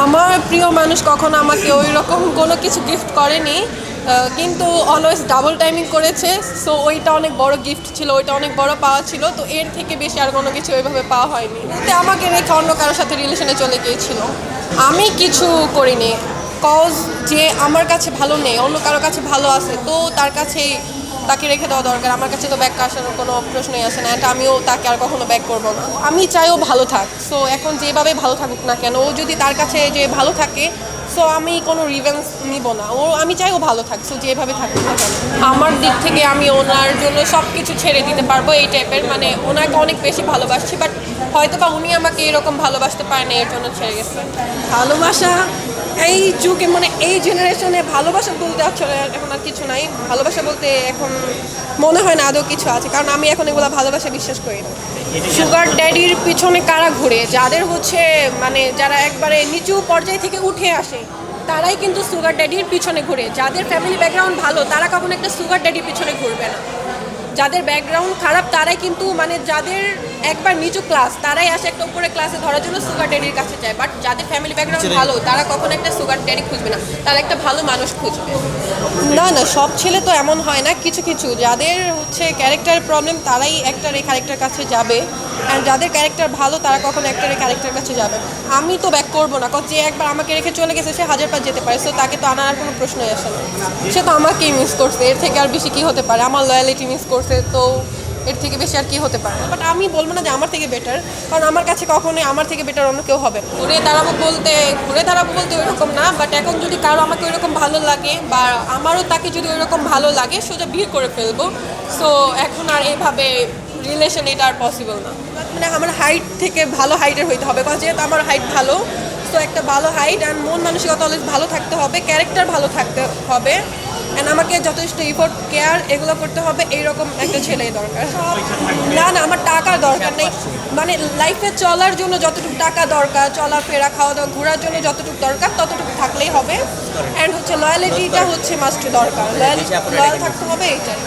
আমার প্রিয় মানুষ কখনো আমাকে ওই রকম কোনো কিছু গিফট করেনি, কিন্তু অলওয়েজ ডাবল টাইমিং করেছে। সো ওইটা অনেক বড় গিফট ছিল, ওইটা অনেক বড় পাওয়া ছিল। তো এর থেকে বেশি আর কোনো কিছু ওইভাবে পাওয়া হয়নি। তো আমাকে রেখে অন্য কারোর সাথে রিলেশনে চলে গিয়েছিল। আমি কিছু করিনি, কজ যে আমার কাছে ভালো নেই, অন্য কারোর কাছে ভালো আছে, তো তার কাছেই তাকে রেখে দেওয়া দরকার। আমার কাছে তো ব্যাক আসার কোনো প্রশ্নই আসে না, এটা আমিও তাকে আর কখনো ব্যাক করবো না। আমি চাই ও ভালো থাক। সো এখন যেভাবে ভালো থাকুক না কেন, ও যদি তার কাছে যে ভালো থাকে, সো আমি কোনো রিভেন্স নিব না। আমি চাই ও ভালো থাক, সো যেভাবে থাকুক না কেন। আমার দিক থেকে আমি ওনার জন্য সব কিছু ছেড়ে দিতে পারবো, এই টাইপের। মানে ওনাকে অনেক বেশি ভালোবাসছি, বাট হয়তো বা উনি আমাকে এরকম ভালোবাসতে পারেন, এর জন্য ছেড়ে গেছে। ভালোবাসা এই যুগে, মানে এই জেনারেশনে ভালোবাসা বলতে আসলে এখন আর কিছু নাই। ভালোবাসা বলতে এখন মনে হয় না আদৌ কিছু আছে, কারণ আমি এখন এগুলো ভালোবাসা বিশ্বাস করি না। সুগার ড্যাডির পিছনে কারা ঘুরে, যাদের হচ্ছে মানে যারা একবারে নিচু পর্যায় থেকে উঠে আসে, তারাই কিন্তু সুগার ড্যাডির পিছনে ঘুরে। যাদের ফ্যামিলি ব্যাকগ্রাউন্ড ভালো, তারা কখনো একটা সুগার ড্যাডির পিছনে ঘুরবে না। যাদের ব্যাকগ্রাউন্ড খারাপ, তারাই কিন্তু মানে যাদের একবার নিচু ক্লাস, তারাই আসে একটা উপরে ক্লাসে ধরার জন্য সুগার ড্যাডির কাছে যায়। বাট যাদের ফ্যামিলি ব্যাকগ্রাউন্ড ভালো, তারা কখনো একটা সুগার ড্যাডি খুঁজবে না, তারা একটা ভালো মানুষ খুঁজবে। না না, সব ছেলে তো এমন হয় না। কিছু কিছু যাদের হচ্ছে ক্যারেক্টার প্রবলেম, তারাই একটার এই ক্যারেক্টার কাছে যাবে। অ্যান্ড যাদের ক্যারেক্টার ভালো, তারা কখনো একটার এই ক্যারেক্টার কাছে যাবে। আমি তো ব্যাক করবো না, যে একবার আমাকে রেখে চলে গেছে, সে হাজার বার যেতে পারে। সো তাকে তো আনার আর কোনো প্রশ্নই আসে না। সে তো আমাকেই মিস করছে, এর থেকে আর বেশি কী হতে পারে? আমার লয়ালিটি মিস করছে, তো এর থেকে বেশি আর কি হতে পারে? বাট আমি বলবো না যে আমার থেকে বেটার, কারণ আমার কাছে কখনোই আমার থেকে বেটার অন্য কেউ হবে না। ঘুরে দাঁড়াবো বলতে ওইরকম না, বাট এখন যদি কারো আমাকে ওইরকম ভালো লাগে, বা আমারও তাকে যদি ওইরকম ভালো লাগে, সোজা বিয়ে করে ফেলবো। সো এখন আর এভাবে রিলেশন এটা আর পসিবল না। মানে আমার হাইট থেকে ভালো হাইটের হইতে হবে, কারণ যেহেতু আমার হাইট ভালো, সো একটা ভালো হাইট অ্যান্ড মন মানসিকতা অলওয়েজ ভালো থাকতে হবে, ক্যারেক্টার ভালো থাকতে হবে, অ্যান্ড আমাকে যথেষ্ট ইফোর্ট, কেয়ার এগুলো করতে হবে। এইরকম একটা ছেলেই দরকার। না না, আমার টাকার দরকার নেই। মানে লাইফে চলার জন্য যতটুকু টাকা দরকার, চলাফেরা, খাওয়া দাওয়া, ঘোরার জন্য যতটুকু দরকার, ততটুকু থাকলেই হবে। অ্যান্ড হচ্ছে লয়ালিটিটা হচ্ছে মাস্ট দরকার, লয়াল থাকতে হবে, এইটাই।